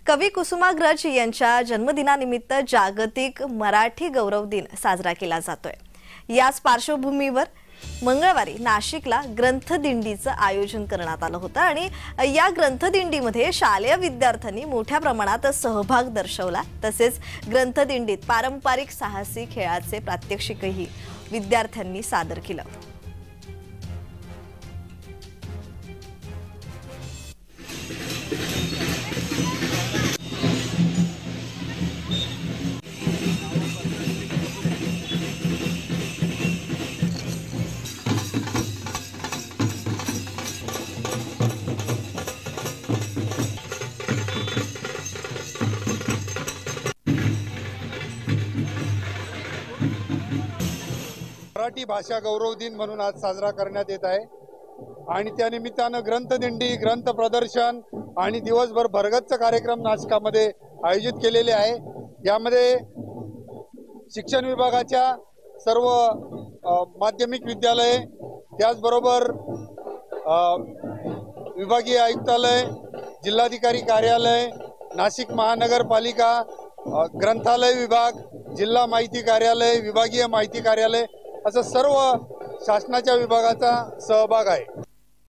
कवी कुसुमाग्रज यांच्या जन्मदिनानिमित्त जागतिक मराठी गौरव दिन साजरा केला जातोय। याच पार्श्वभूमीवर मंगळवारी नाशिकला ग्रंथदिंडीचं आयोजन करण्यात आलं होतं आणि या ग्रंथदिंडीमध्ये शालेय विद्यार्थ्यांनी मोठ्या प्रमाणात सहभाग दर्शवला। तसेच ग्रंथदिंडीत पारंपरिक साहसी खेळाचे प्रात्यक्षिकही विद्यार्थ्यांनी सादर केलं। मराठी भाषा गौरव दिन म्हणून आज साजरा करण्यात येत आहे आणि त्या निमित्तानं ग्रंथदिंडी, ग्रंथ प्रदर्शन आणि दिवसभर भरगच्च कार्यक्रम नाशिकामध्ये आयोजित केलेले आहे। यामध्ये शिक्षण विभागाच्या सर्व माध्यमिक विद्यालय, त्याचबरोबर विभागीय आयुक्तालय, जिल्हाधिकारी कार्यालय, नाशिक महानगरपालिका, ग्रंथालय विभाग, जिल्हा माहिती कार्यालय, विभागीय माहिती कार्यालय असं सर्व शासनाच्या विभागाचा सहभाग आहे।